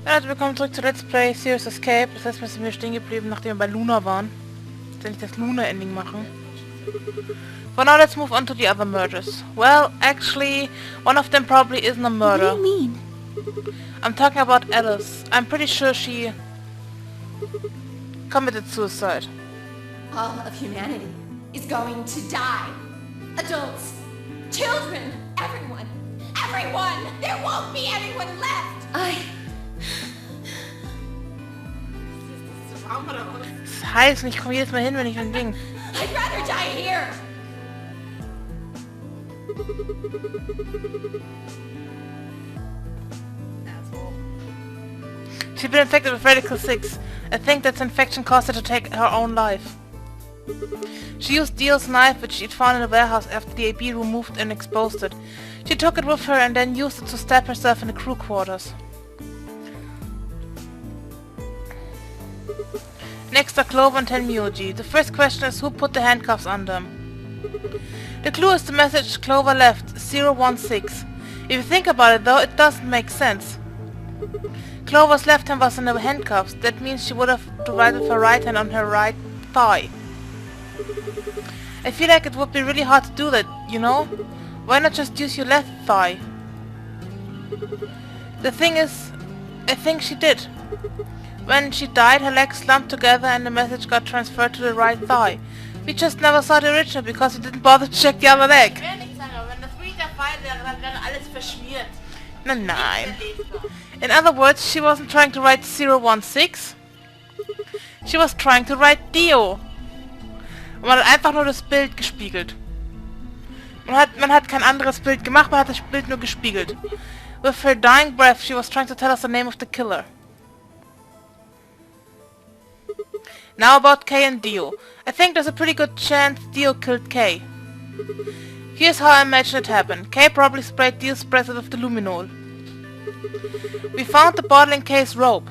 Also, willkommen zurück zu Let's Play Serious Escape. Das heißt, wir sind hier stehen geblieben, nachdem wir bei Luna waren. Jetzt endlich das Luna-Ending machen. For now, let's move on to the other murders. Well, actually, one of them probably isn't a murder. What do you mean? I'm talking about Alice. I'm pretty sure she committed suicide. All of humanity is going to die. Adults, children, everyone. Everyone! There won't be anyone left! Das heißt, ich komme jedes Mal hin, wenn ich ein Ding. I'd rather die here! She'd been infected with Radical 6. I think that infection caused her to take her own life. She used Dio's knife, which she'd found in the warehouse after the AB room moved and exposed it. She took it with her and then used it to stab herself in the crew quarters. Next are Clover and Tenmyoji. The first question is who put the handcuffs on them. The clue is the message Clover left, 016. If you think about it though, it doesn't make sense. Clover's left hand was in the handcuffs. That means she would have to write with her right hand on her right thigh. I feel like it would be really hard to do that, you know? Why not just use your left thigh? The thing is, I think she did. When she died, her legs slumped together and the message got transferred to the right thigh. We just never saw the original because we didn't bother to check the other leg. Nein. In other words, she wasn't trying to write 016. She was trying to write Dio. Und man hat einfach nur das Bild gespiegelt. Man hat kein anderes Bild gemacht, man hat das Bild nur gespiegelt. With her dying breath, she was trying to tell us the name of the killer. Now about Kay and Dio. I think there's a pretty good chance Dio killed Kay. Here's how I imagine it happened. Kay probably sprayed Dio's breath with the luminol. We found the bottle in Kay's robe.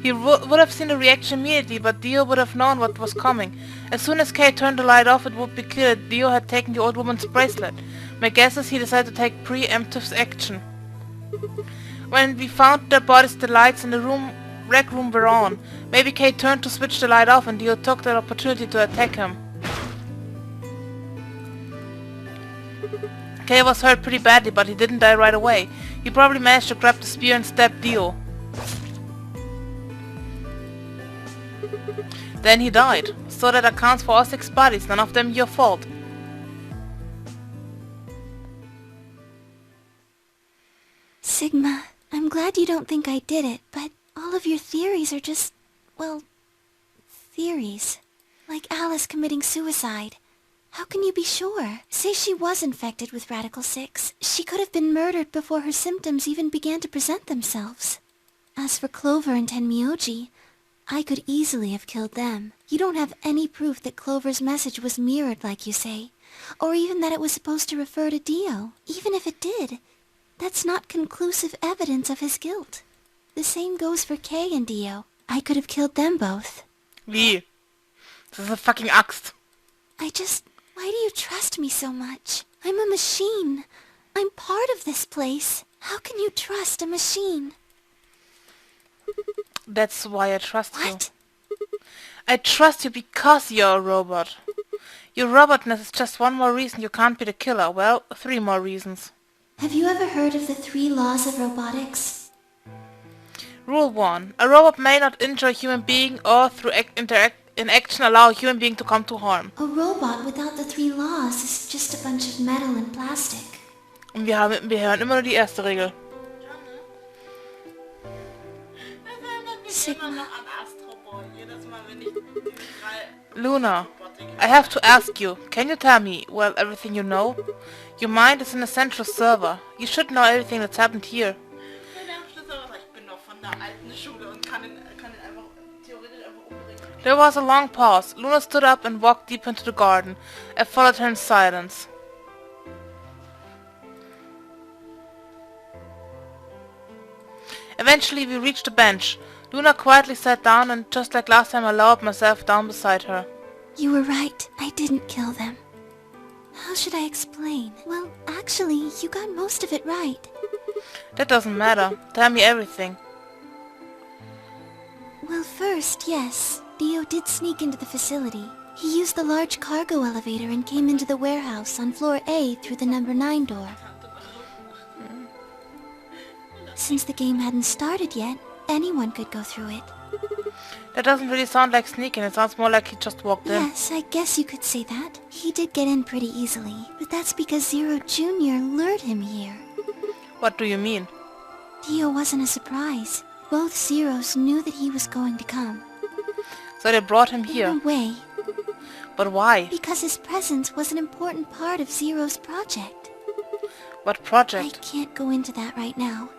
He would have seen the reaction immediately, but Dio would have known what was coming. As soon as Kay turned the light off, it would be clear that Dio had taken the old woman's bracelet. My guess is he decided to take preemptive action. When we found their bodies, the lights in the rec room were on. Maybe Kay turned to switch the light off and Dio took that opportunity to attack him. Kay was hurt pretty badly, but he didn't die right away. He probably managed to grab the spear and stab Dio. Then he died. So that accounts for all 6 bodies, none of them your fault. Sigma, I'm glad you don't think I did it, but all of your theories are just, well, theories. Like Alice committing suicide. How can you be sure? Say she was infected with Radical 6. She could have been murdered before her symptoms even began to present themselves. As for Clover and Tenmyoji, I could easily have killed them. You don't have any proof that Clover's message was mirrored like you say, or even that it was supposed to refer to Dio. Even if it did, that's not conclusive evidence of his guilt. The same goes for Kay and Dio. I could have killed them both. Wie? Das ist eine fucking Axt. Why do you trust me so much? I'm a machine. I'm part of this place. How can you trust a machine? That's why I trust you. What? I trust you because you're a robot. Your robotness is just one more reason you can't be the killer. Well, 3 more reasons. Have you ever heard of the 3 laws of robotics? Rule 1. A robot may not injure a human being or through inaction allow a human being to come to harm. A robot without the 3 laws is just a bunch of metal and plastic. Und wir hören immer nur die erste Regel. Sigma. Luna, I have to ask you, can you tell me, well, everything you know? Your mind is in a central server. You should know everything that's happened here. There was a long pause. Luna stood up and walked deep into the garden. I followed her in silence. Eventually we reached the bench. Luna quietly sat down and just like last time I lowered myself down beside her. You were right. I didn't kill them. How should I explain? Well, actually, you got most of it right. That doesn't matter. Tell me everything. Well, first, yes. Dio did sneak into the facility. He used the large cargo elevator and came into the warehouse on floor A through the number 9 door. Since the game hadn't started yet, anyone could go through it. That doesn't really sound like sneaking. It sounds more like he just walked in. Yes, I guess you could say that. He did get in pretty easily, but that's because Zero Jr. lured him here. What do you mean? Dio wasn't a surprise. Both Zeros knew that he was going to come. So they brought him here. In a way, But why? because his presence was an important part of Zero's project. What I project? can't go into that right now.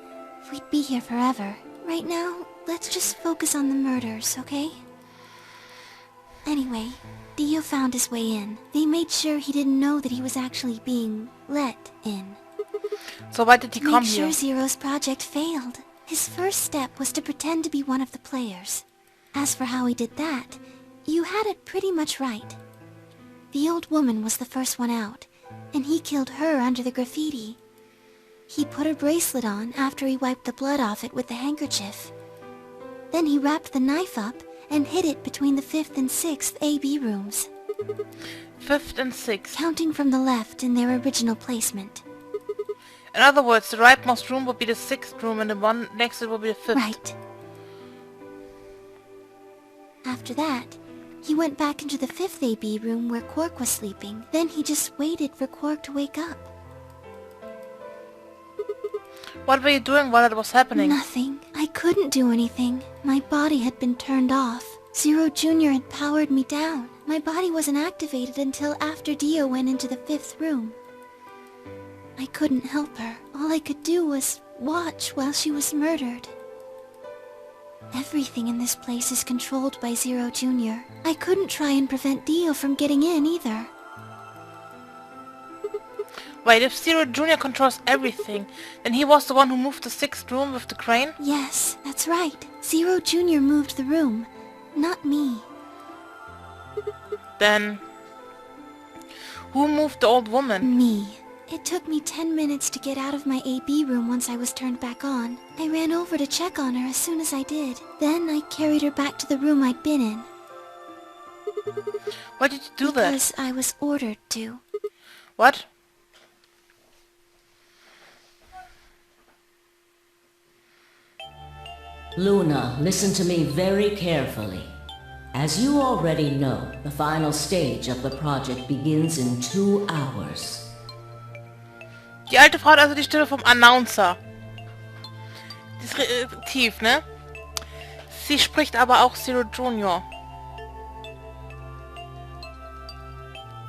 We'd be here forever. Right now, let's just focus on the murders, okay? Anyway, Dio found his way in. They made sure he didn't know that he was actually being let in. So why did he To come make sure here? Zero's project failed. His first step was to pretend to be one of the players. As for how he did that, you had it pretty much right. The old woman was the first one out, and he killed her under the graffiti. He put her bracelet on after he wiped the blood off it with the handkerchief. Then he wrapped the knife up and hid it between the 5th and 6th AB rooms, 5th and 6th. counting from the left in their original placement. In other words, the rightmost room would be the 6th room and the one next to it would be the 5th. Right. After that, he went back into the 5th AB room where Quark was sleeping. Then he just waited for Quark to wake up. What were you doing while it was happening? Nothing. I couldn't do anything. My body had been turned off. Zero Jr. had powered me down. My body wasn't activated until after Dio went into the 5th room. I couldn't help her. All I could do was watch while she was murdered. Everything in this place is controlled by Zero Jr. I couldn't try and prevent Dio from getting in either. Wait, if Zero Jr. controls everything, then he was the one who moved the 6th room with the crane? Yes, that's right. Zero Jr. moved the room, not me. Then... who moved the old woman? Me. It took me 10 minutes to get out of my AB room once I was turned back on. I ran over to check on her as soon as I did. Then I carried her back to the room I'd been in. Why did you do that? Because I was ordered to. What? Luna, listen to me very carefully. As you already know, the final stage of the project begins in 2 hours. Die alte Frau hat also die Stimme vom Announcer. Die ist tief, ne? Sie spricht aber auch Zero Junior.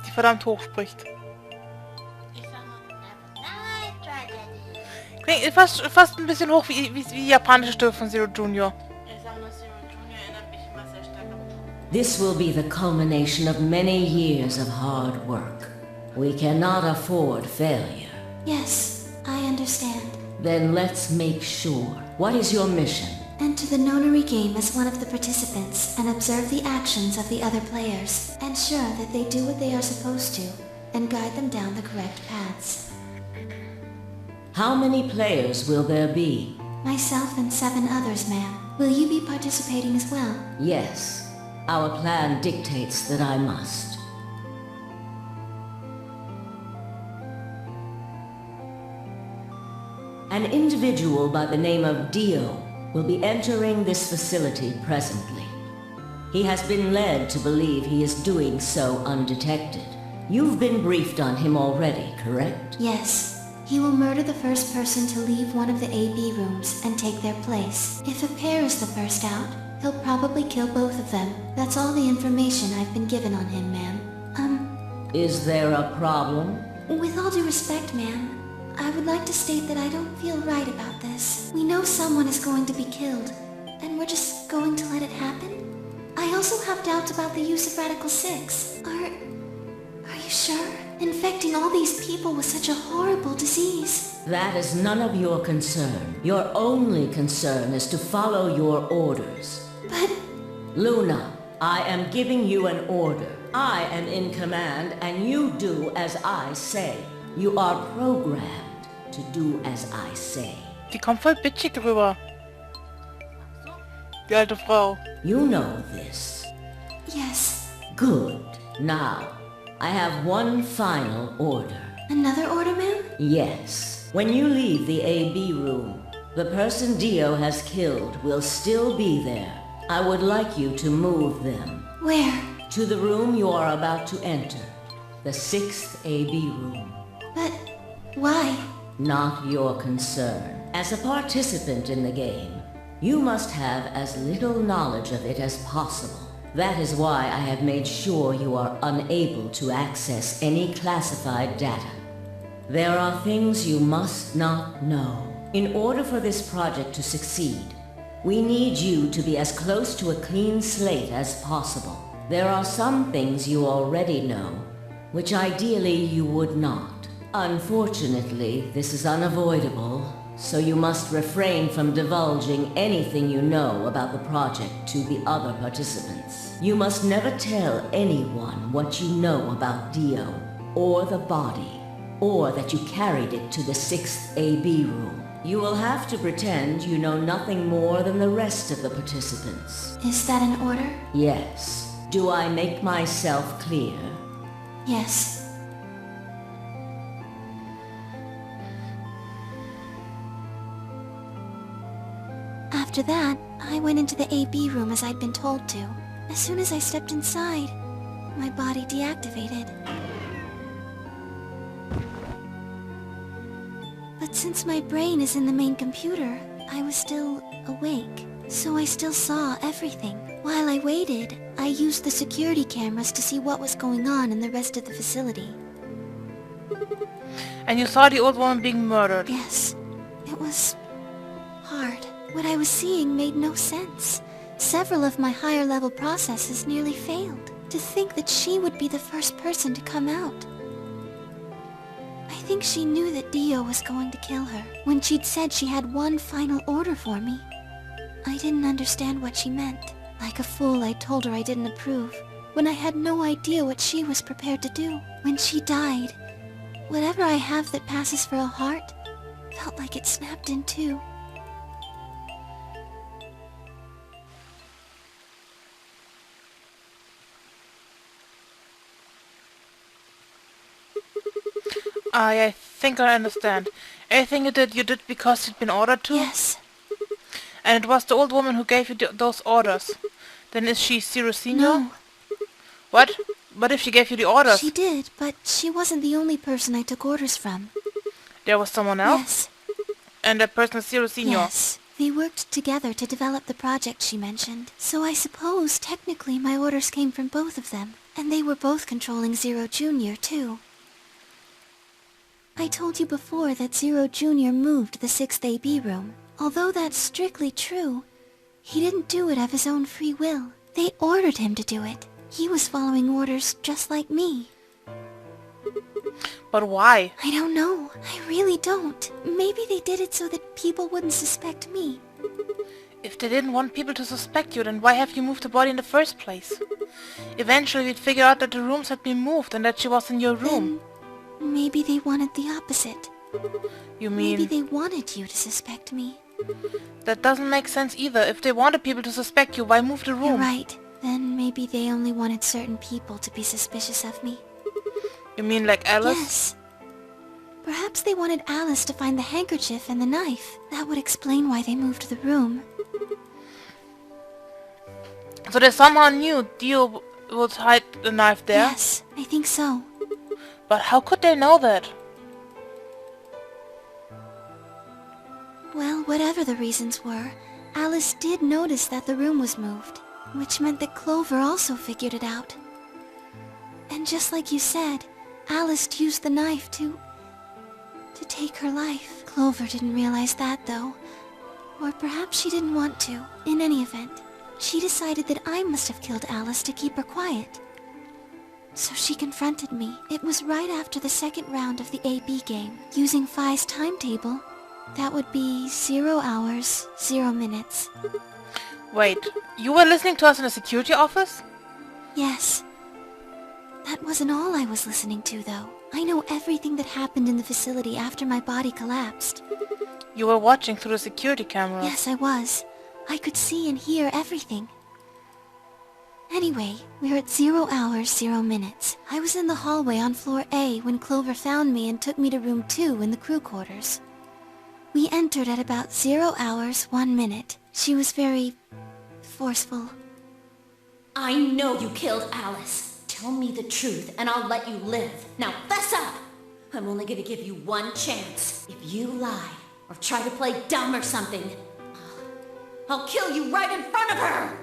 Die verdammt hoch spricht. Klingt fast ein bisschen hoch wie die japanische Stimme von Zero Junior. This will be the culmination of many years of hard work. We cannot afford failure. Yes, I understand. Then let's make sure. What is your mission? Enter the nonary game as one of the participants and observe the actions of the other players. Ensure that they do what they are supposed to and guide them down the correct paths. How many players will there be? Myself and 7 others, ma'am. Will you be participating as well? Yes. Our plan dictates that I must. An individual by the name of Dio will be entering this facility presently. He has been led to believe he is doing so undetected. You've been briefed on him already, correct? Yes. He will murder the first person to leave one of the AB rooms and take their place. If a pair is the first out, he'll probably kill both of them. That's all the information I've been given on him, ma'am. Is there a problem? With all due respect, ma'am, I would like to state that I don't feel right about this. We know someone is going to be killed, and we're just going to let it happen? I also have doubts about the use of Radical 6. Are you sure? Infecting all these people with such a horrible disease. That is none of your concern. Your only concern is to follow your orders. But... Luna, I am giving you an order. I am in command, and you do as I say. You are programmed to do as I say. Die kommt voll bitchig rüber. Die alte Frau. You know this. Yes. Good. Now, I have one final order. Another order, ma'am? Yes. When you leave the AB room, the person Dio has killed will still be there. I would like you to move them. Where? To the room you are about to enter. The 6th AB room. But why? Not your concern. As a participant in the game, you must have as little knowledge of it as possible. That is why I have made sure you are unable to access any classified data. There are things you must not know. In order for this project to succeed, we need you to be as close to a clean slate as possible. There are some things you already know, which ideally you would not. Unfortunately, this is unavoidable, so you must refrain from divulging anything you know about the project to the other participants. You must never tell anyone what you know about Dio, or the body, or that you carried it to the 6th AB room. You will have to pretend you know nothing more than the rest of the participants. Is that an order? Yes. Do I make myself clear? Yes. After that, I went into the AB room as I'd been told to. As soon as I stepped inside, my body deactivated. But since my brain is in the main computer, I was still awake. So I still saw everything. While I waited, I used the security cameras to see what was going on in the rest of the facility. And you saw the old woman being murdered. Yes, it was hard. What I was seeing made no sense. Several of my higher level processes nearly failed. To think that she would be the first person to come out. I think she knew that Dio was going to kill her when she'd said she had one final order for me. I didn't understand what she meant. Like a fool, I told her I didn't approve, when I had no idea what she was prepared to do. When she died, whatever I have that passes for a heart felt like it snapped in two. I think I understand. Everything you did because you'd been ordered to? Yes. And it was the old woman who gave you those orders. Then is she Zero Senior? No. What? What if she gave you the orders? She did, but she wasn't the only person I took orders from. There was someone else? Yes. And that person is Zero Senior? Yes. They worked together to develop the project she mentioned. So I suppose, technically, my orders came from both of them. And they were both controlling Zero Junior, too. I told you before that Zero Junior moved the 6th AB room. Although that's strictly true, he didn't do it of his own free will. They ordered him to do it. He was following orders just like me. But why? I don't know. I really don't. Maybe they did it so that people wouldn't suspect me. If they didn't want people to suspect you, then why have you moved the body in the first place? Eventually we'd figure out that the rooms had been moved and that she was in your room. Then maybe they wanted the opposite. You mean... Maybe they wanted you to suspect me. That doesn't make sense either. If they wanted people to suspect you, why move the room? You're right. Then maybe they only wanted certain people to be suspicious of me. You mean like Alice? Yes. Perhaps they wanted Alice to find the handkerchief and the knife. That would explain why they moved the room. So they somehow knew Dio would hide the knife there? Yes, I think so. But how could they know that? Well, whatever the reasons were, Alice did notice that the room was moved, which meant that Clover also figured it out. And just like you said, Alice used the knife to take her life. Clover didn't realize that, though. Or perhaps she didn't want to. In any event, she decided that I must have killed Alice to keep her quiet. So she confronted me. It was right after the second round of the AB game. Using Phi's timetable, that would be 0 hours, 0 minutes. Wait, you were listening to us in the security office? Yes. That wasn't all I was listening to, though. I know everything that happened in the facility after my body collapsed. You were watching through the security cameras. Yes, I was. I could see and hear everything. Anyway, we're at 0 hours, 0 minutes. I was in the hallway on floor A when Clover found me and took me to room 2 in the crew quarters. We entered at about 0 hours, 1 minute. She was very forceful. I know you killed Alice. Tell me the truth and I'll let you live. Now fess up! I'm only gonna give you one chance. If you lie or try to play dumb or something, I'll kill you right in front of her!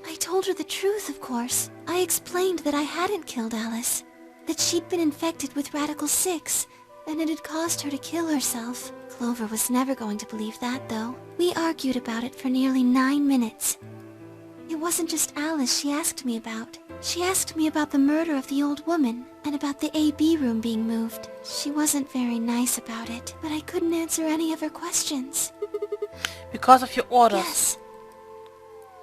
I told her the truth, of course. I explained that I hadn't killed Alice, that she'd been infected with Radical 6, and it had caused her to kill herself. Clover was never going to believe that, though. We argued about it for nearly 9 minutes. It wasn't just Alice she asked me about. She asked me about the murder of the old woman, and about the AB room being moved. She wasn't very nice about it, but I couldn't answer any of her questions. Because of your orders? Yes.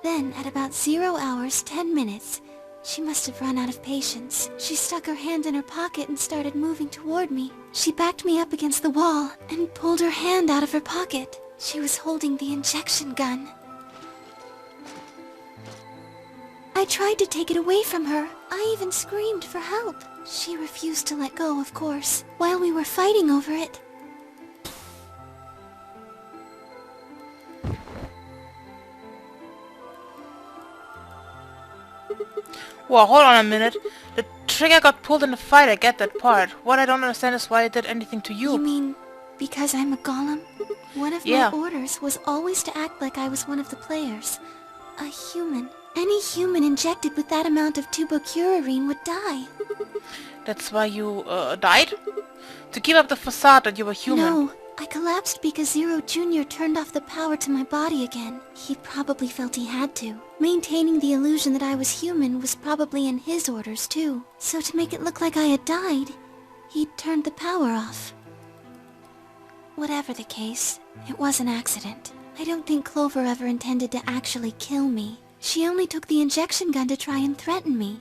Then, at about 0 hours, 10 minutes, she must have run out of patience. She stuck her hand in her pocket and started moving toward me. She backed me up against the wall and pulled her hand out of her pocket. She was holding the injection gun. I tried to take it away from her. I even screamed for help. She refused to let go, of course, while we were fighting over it. Well, hold on a minute. The trigger got pulled in the fight, I get that part. What I don't understand is why it did anything to you. You mean, because I'm a golem? One of my orders was always to act like I was one of the players. A human. Any human injected with that amount of tubocurarine would die. That's why you, died? To keep up the facade that you were human? No, I collapsed because Zero Jr. turned off the power to my body again. He probably felt he had to. Maintaining the illusion that I was human was probably in his orders too. So to make it look like I had died, he turned the power off. Whatever the case, it was an accident. I don't think Clover ever intended to actually kill me. She only took the injection gun to try and threaten me.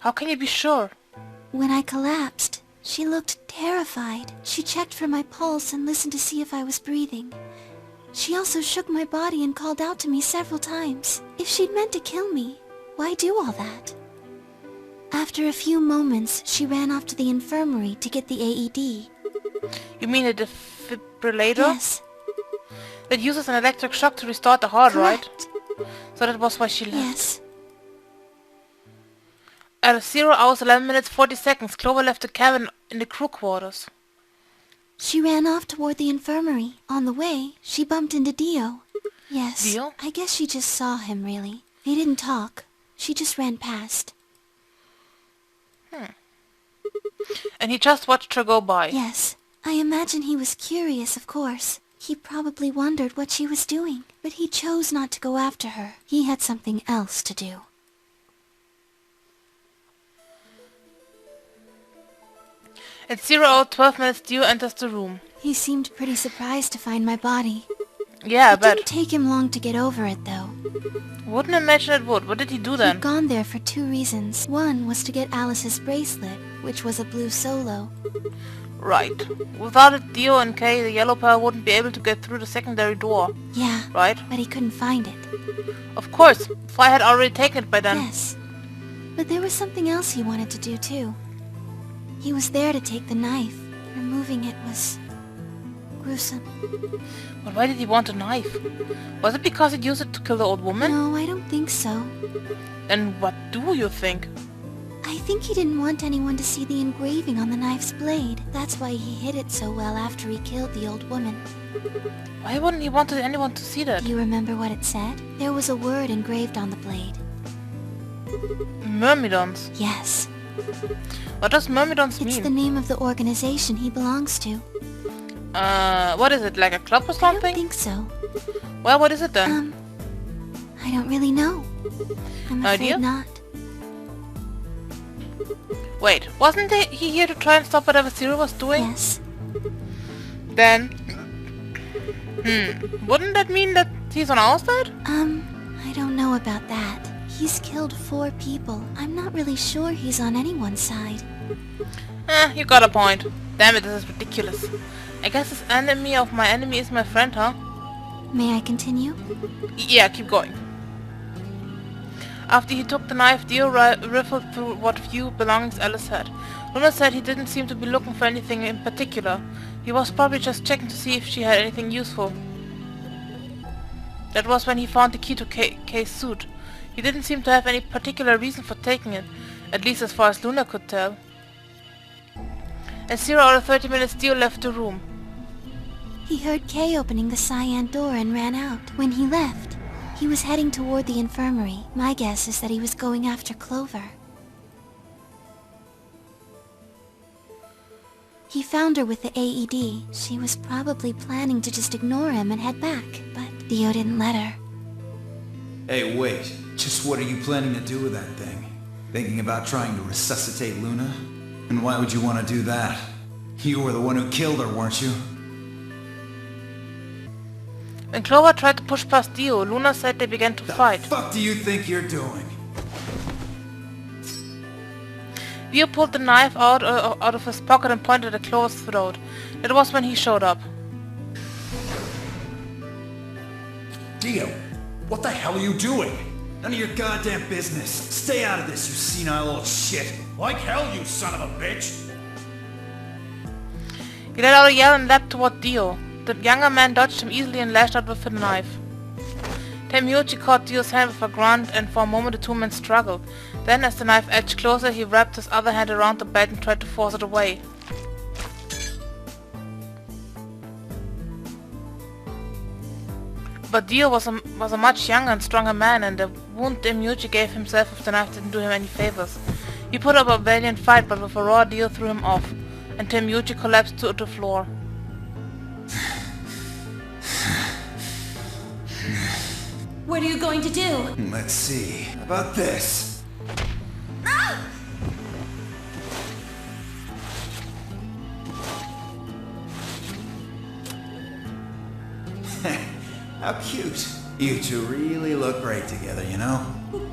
How can you be sure? When I collapsed, she looked terrified. She checked for my pulse and listened to see if I was breathing. She also shook my body and called out to me several times. If she'd meant to kill me, why do all that? After a few moments, she ran off to the infirmary to get the AED. You mean a defibrillator? Yes. That uses an electric shock to restore the heart, Correct. right? So that was why she left. Yes. At 0 hours 11 minutes 40 seconds, Clover left the cabin in the crew quarters. She ran off toward the infirmary. On the way, she bumped into Dio. Yes, Dio? I guess she just saw him, really. They didn't talk. She just ran past. And he just watched her go by. Yes, I imagine he was curious, of course. He probably wondered what she was doing, but he chose not to go after her. He had something else to do. At 0 hour 12 minutes, Dio enters the room. He seemed pretty surprised to find my body. Yeah, I It bet. didn't take him long to get over it, though. Wouldn't imagine it would. What did he do then? He'd gone there for 2 reasons. One was to get Alice's bracelet, which was a blue solo. Right. Without it, Dio and Kay, the yellow pair, wouldn't be able to get through the secondary door. Yeah, Right? but he couldn't find it. Of course. Fry had already taken it by then. Yes. But there was something else he wanted to do, too. He was there to take the knife. Removing it was gruesome. But why did he want a knife? Was it because he'd used it to kill the old woman? No, I don't think so. Then what do you think? I think he didn't want anyone to see the engraving on the knife's blade. That's why he hid it so well after he killed the old woman. Why wouldn't he want anyone to see that? Do you remember what it said? There was a word engraved on the blade. Myrmidons. Yes. What does Myrmidons It's mean? the name of the organization he belongs to. What is it, like a club or I don't something? think so. Well, what is it then? I don't really know. I'm No afraid idea? not. Wait, wasn't he here to try and stop whatever Zero was doing? Yes. Then... Wouldn't that mean that he's on our side? I don't know about that. He's killed 4 people. I'm not really sure he's on anyone's side. You got a point. Damn it, this is ridiculous. I guess this enemy of my enemy is my friend, huh? May I continue? Yeah, keep going. After he took the knife, Dio riffled through what few belongings Alice had. Luna said he didn't seem to be looking for anything in particular. He was probably just checking to see if she had anything useful. That was when he found the key to Kay's suit. He didn't seem to have any particular reason for taking it, at least as far as Luna could tell. In 0 out of 30 minutes, Dio left the room. He heard Kay opening the cyan door and ran out. When he left, he was heading toward the infirmary. My guess is that he was going after Clover. He found her with the AED. She was probably planning to just ignore him and head back, but Dio didn't let her. Hey, wait. Just what are you planning to do with that thing? Thinking about trying to resuscitate Luna? And why would you want to do that? You were the one who killed her, weren't you? When Clover tried to push past Dio, Luna said they began to fight. The fuck do you think you're doing? Dio pulled the knife out of his pocket and pointed at Clover's throat. That was when he showed up. Dio, what the hell are you doing? None of your goddamn business. Stay out of this, you senile little shit. Like hell, you son of a bitch! He let out a yell and leapt toward Dio. The younger man dodged him easily and lashed out with the knife. Temyuchi caught Dio's hand with a grunt, and for a moment the two men struggled. Then, as the knife edged closer, he wrapped his other hand around the belt and tried to force it away. But Dio was a much younger and stronger man, and the wound Temyuchi gave himself with the knife didn't do him any favors. He put up a valiant fight, but with a roar Dio threw him off, and Temyuchi collapsed to the floor. What are you going to do? Let's see. How about this? How cute. You two really look great together, you know?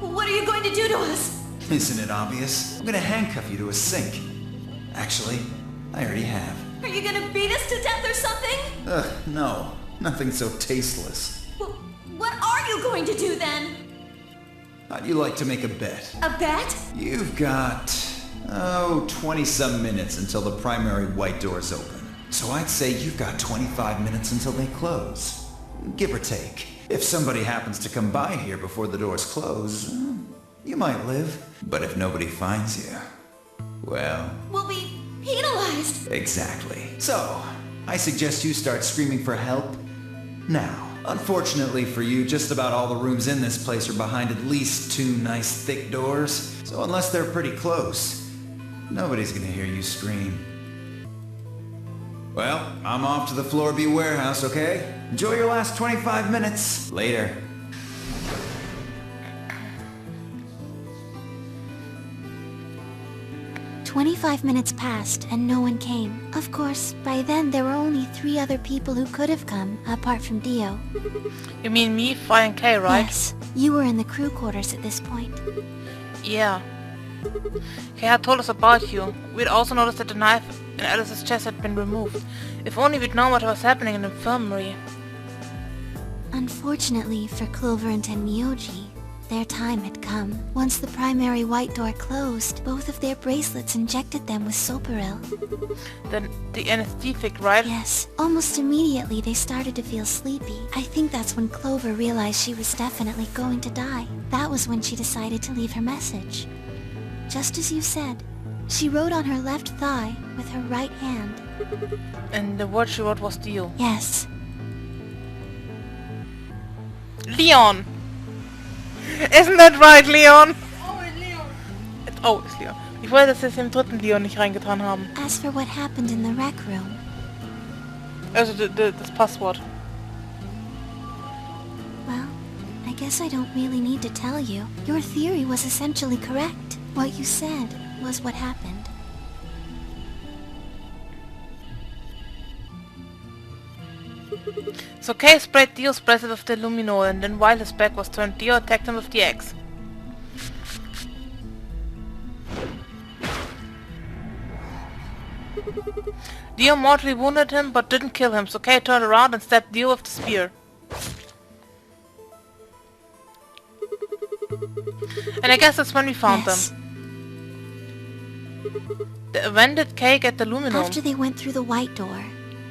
What are you going to do to us? Isn't it obvious? I'm gonna handcuff you to a sink. Actually, I already have. Are you gonna beat us to death or something? Ugh, no. Nothing so tasteless. What are you going to do then? How'd you like to make a bet? A bet? You've got, 20-some minutes until the primary white doors open. So I'd say you've got 25 minutes until they close. Give or take. If somebody happens to come by here before the doors close, you might live. But if nobody finds you, well... We'll be penalized. Exactly. So, I suggest you start screaming for help now. Unfortunately for you, just about all the rooms in this place are behind at least 2 nice thick doors, so unless they're pretty close, nobody's gonna hear you scream. Well, I'm off to the Floor B warehouse, okay? Enjoy your last 25 minutes. Later. 25 minutes passed and no one came. Of course, by then there were only 3 other people who could have come, apart from Dio. You mean me, Fi and Kay, right? Yes, you were in the crew quarters at this point. Yeah. Kay had told us about you. We'd also noticed that the knife in Alice's chest had been removed. If only we'd known what was happening in the infirmary. Unfortunately for Clover and Tenmyoji, their time had come. Once the primary white door closed, both of their bracelets injected them with Soparil. The anesthetic, right? Yes. Almost immediately they started to feel sleepy. I think that's when Clover realized she was definitely going to die. That was when she decided to leave her message. Just as you said, she wrote on her left thigh with her right hand. And the word she wrote was Dio. Yes. Leon! Isn't that right, Leon? Oh, ist Leon. Ich wollte, dass sie es im dritten Leon nicht reingetan haben. As for what happened in the rec room... Also, das Passwort. Well, I guess I don't really need to tell you. Your theory was essentially correct. What you said was what happened. So Kay sprayed Dio's bracelet with the luminol, and then while his back was turned, Dio attacked him with the axe. Dio mortally wounded him, but didn't kill him, so Kay turned around and stabbed Dio with the spear. And I guess that's when we found Yes. them. When did Kay get the luminol? After they went through the white door,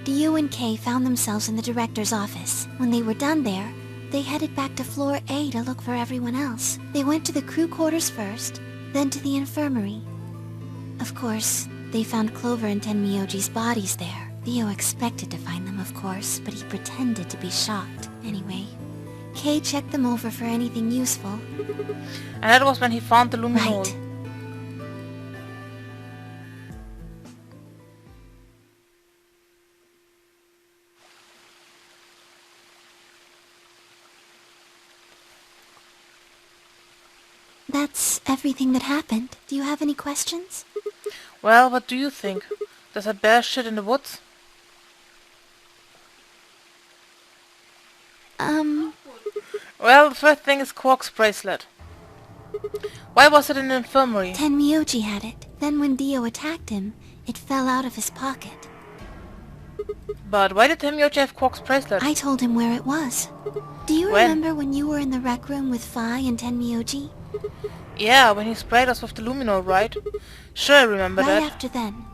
Dio and Kay found themselves in the director's office. When they were done there, they headed back to floor A to look for everyone else. They went to the crew quarters first, then to the infirmary. Of course, they found Clover and Tenmyoji's bodies there. Dio expected to find them, of course, but he pretended to be shocked. Anyway, Kay checked them over for anything useful. And that was when he found the luminol. Right. That's everything that happened. Do you have any questions? Well, what do you think? Does a bear shit in the woods? Well, the first thing is Quark's bracelet. Why was it in the infirmary? Tenmyoji had it. Then when Dio attacked him, it fell out of his pocket. But why did Tenmyoji have Quark's bracelet? I told him where it was. Do you When? remember when you were in the rec room with Phi and Tenmyoji? Yeah, when he sprayed us with the luminol, right? Sure, I remember Right that. after then.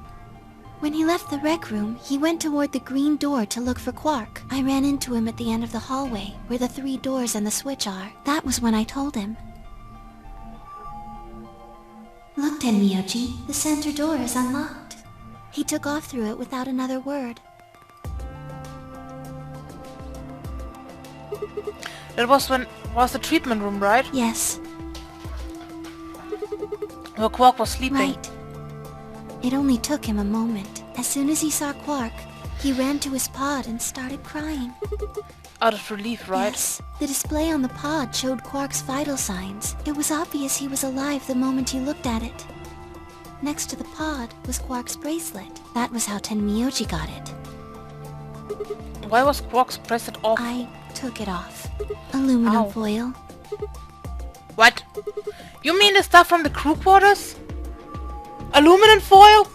When he left the rec room, he went toward the green door to look for Quark. I ran into him at the end of the hallway, where the 3 doors and the switch are. That was when I told him. Look, Tenmyoji, the center door is unlocked. He took off through it without another word. That was the treatment room, right? Yes, Where Quark was sleeping. right. It only took him a moment. As soon as he saw Quark, he ran to his pod and started crying. Out of relief, right? Yes, the display on the pod showed Quark's vital signs. It was obvious he was alive the moment he looked at it. Next to the pod was Quark's bracelet. That was how Tenmyoji got it. Why was Quark's bracelet off? I took it off. Aluminum Ow. foil. What? You mean the stuff from the crew quarters? Aluminum foil?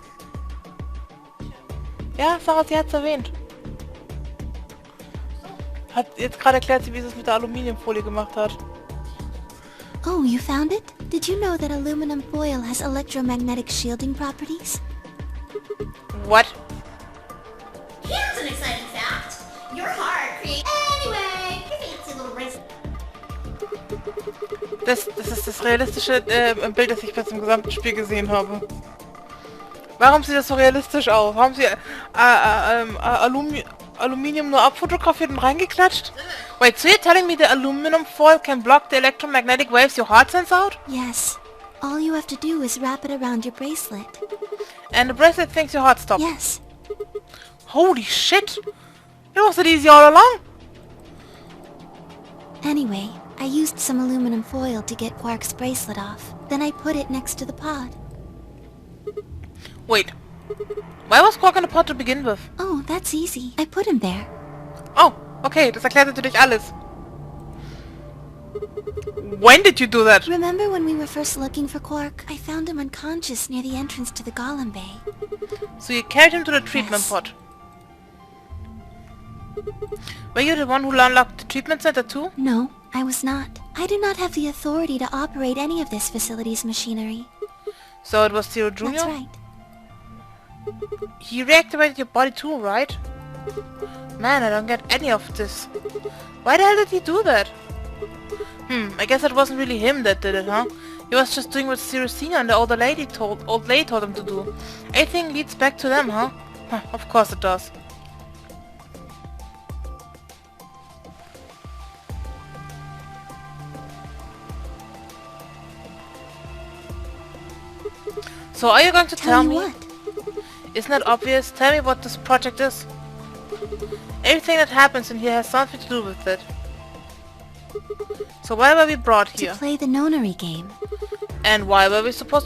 Ja, Sarah, sie hat's erwähnt. Hat jetzt gerade erklärt, wie sie es mit der Aluminiumfolie gemacht hat. Oh, you found it? Did you know that aluminum foil has electromagnetic shielding properties? What? Here's an exciting fact. Your heart creates... Anyway, your fancy little bracelet. Das ist das realistische Bild, das ich bis zum gesamten Spiel gesehen habe. Warum sieht das so realistisch aus? Haben sie Aluminium nur abfotografiert und reingeklatscht? Wait, so you're telling me the aluminum foil can block the electromagnetic waves your heart sends out? Yes. All you have to do is wrap it around your bracelet. And the bracelet thinks your heart stops. Yes. Holy shit! It wasn't easy all along! Anyway, I used some aluminum foil to get Quark's bracelet off. Then I put it next to the pod. Wait. Why was Quark in the pod to begin with? Oh, that's easy. I put him there. Oh, okay, das erklärt natürlich alles. When did you do that? Remember when we were first looking for Quark? I found him unconscious near the entrance to the Golem Bay. So you carried him to the treatment Yes. pod. Were you the one who unlocked the treatment center too? No, I was not. I do not have the authority to operate any of this facility's machinery. So it was Zero Jr.? That's right. He reactivated your body too, right? Man, I don't get any of this. Why the hell did he do that? I guess it wasn't really him that did it, huh? He was just doing what Zero Senior and the old lady told him to do. Everything leads back to them, huh? Of course it does. So are you going to tell you me? what? Isn't that obvious? Tell me what this project is. Everything that happens in here has something to do with it. So why were we brought To here? play the nonary game. And why were we supposed to